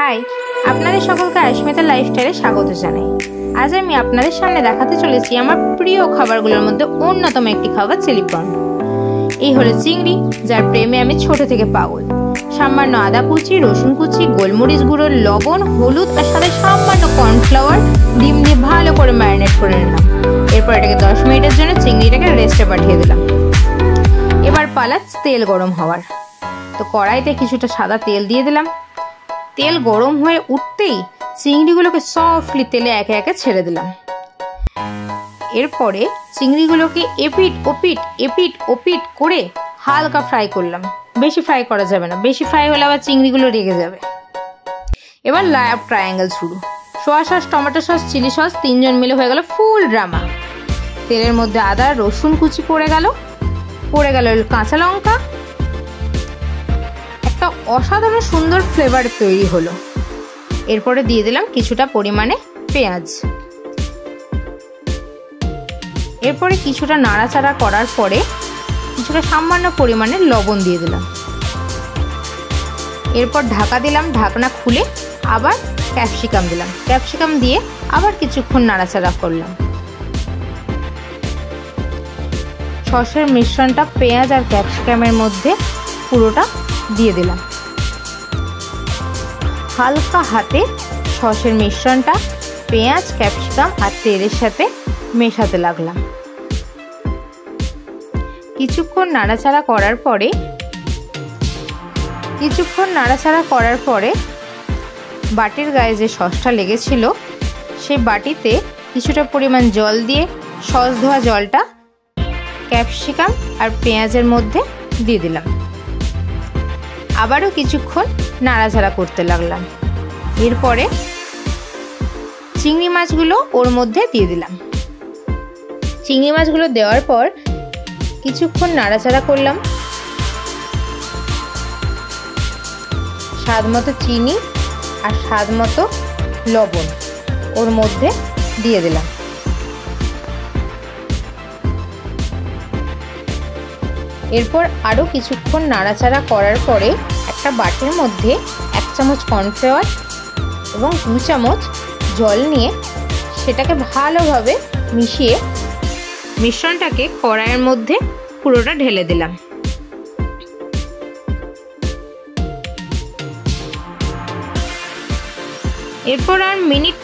High, আপনাদের সকলকে আয়ুষ্মিতা লাইফস্টাইলে স্বাগত জানাই। আজ আমি আপনাদের সামনে দেখাতে চলেছি আমার প্রিয় খাবারগুলোর মধ্যে অন্যতম একটি খাবার চিলি প্রন। এই হলো চিংড়ি, যার প্রেমে আমি ছোট থেকে পাগল। সামান্য আদা কুচি, রসুন কুচি, গোলমরিচ গুঁড়ো, লবণ, হলুদ আর সাথে সামান্য কর্নফ্লাওয়ার, ডিম দিয়ে ভালো করে ম্যারিনেট করে নিলাম। এরপর এটাকে 10 মিনিটের জন্য চিংড়িটাকে রেস্টে পাঠিয়ে দিলাম। এবার পালা তেল গরম হওয়ার। তো কড়াইতে কিছুটা সাদা তেল দিয়ে দিলাম। তেল গরম হয়ে উঠতেই চিংড়িগুলোকে সফটলি তেলে একে একে ছেড়ে দিলাম। এরপরে চিংড়িগুলোকে এপিট ওপিট করে হালকা ফ্রাই করলাম। বেশি ফ্রাই করা যাবে না, বেশি ফ্রাই হলে আবার চিংড়িগুলো রেগে যাবে। এবার লাভ ট্রায়াঙ্গেল শুরু। Soya sauce, tomato sauce, chilli sauce, তিনজন মিলে হয়ে গেল ফুল ড্রামা। তেলের মধ্যে আদা রসুন কুচি পড়ে গেল কাঁচা লঙ্কা। একটা অসাধারণ সুন্দর ফ্লেভার তৈরি হলো। এরপরে দিয়ে দিলাম কিছুটা পরিমাণে পেঁয়াজ। এরপরে কিছুটা নাড়াচাড়া করার পরে কিছুটা সামান্য পরিমাণে লবণ দিয়ে দিলাম। এরপর ঢাকা দিলাম, ঢাকনা খুলে আবার ক্যাপসিকাম দিলাম। ক্যাপসিকাম দিয়ে আবার কিছুক্ষণ নাড়াচাড়া করলাম। সসের মিশ্রণটা পেঁয়াজ আর ক্যাপসিকামের মধ্যে পুরোটা দিয়ে দিলাম। হালকা হাতে সসের মিশ্রণটা পেঁয়াজ, ক্যাপসিকাম আর তেলের সাথে মেশাতে লাগলাম। কিছুক্ষণ নাড়াচাড়া করার পরে বাটির গায়ে যে সসটা লেগেছিল সেই বাটিতে কিছুটা পরিমাণ জল দিয়ে সস ধোয়া জলটা ক্যাপসিকাম আর পেঁয়াজের মধ্যে দিয়ে দিলাম। আবারও কিছুক্ষণ নাড়াচাড়া করতে লাগলাম। এরপরে চিংড়ি মাছগুলো ওর মধ্যে দিয়ে দিলাম। চিংড়ি মাছগুলো দেওয়ার পর কিছুক্ষণ নাড়াচাড়া করলাম। স্বাদ মতো চিনি আর স্বাদ মতো লবণ ওর মধ্যে দিয়ে দিলাম। এরপর আরও কিছুক্ষণ নাড়াচাড়া করার পরে একটা বাটির মধ্যে 1 চামচ কর্নফ্লাওয়ার এবং 2 চামচ জল নিয়ে সেটাকে ভালোভাবে মিশিয়ে মিশ্রণটাকে কড়াইয়ের মধ্যে পুরোটা ঢেলে দিলাম। এরপর আর মিনিট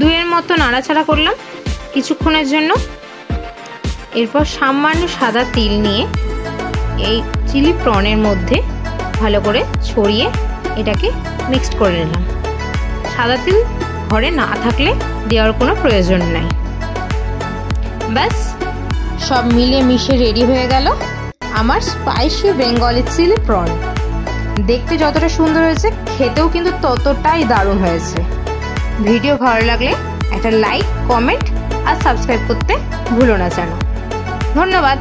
2 মতো নাড়াচাড়া করলাম কিছুক্ষণের জন্য। এরপর সামান্য সাদা তিল নিয়ে এই চিলি প্রনের মধ্যে ভালো করে ছড়িয়ে এটাকে মিক্সড করে নিলাম। সাদা তিল ঘরে না থাকলে দেওয়ার কোনো প্রয়োজন নাই। ব্যাস, সব মিলিয়ে মিশে রেডি হয়ে গেল আমার স্পাইসি বেঙ্গলি চিলি প্রন। দেখতে যতটা সুন্দর হয়েছে, খেতেও কিন্তু ততটাই দারুণ হয়েছে। ভিডিও ভালো লাগলে একটা লাইক, কমেন্ট আর সাবস্ক্রাইব করতে ভুলো না যেন। ধন্যবাদ।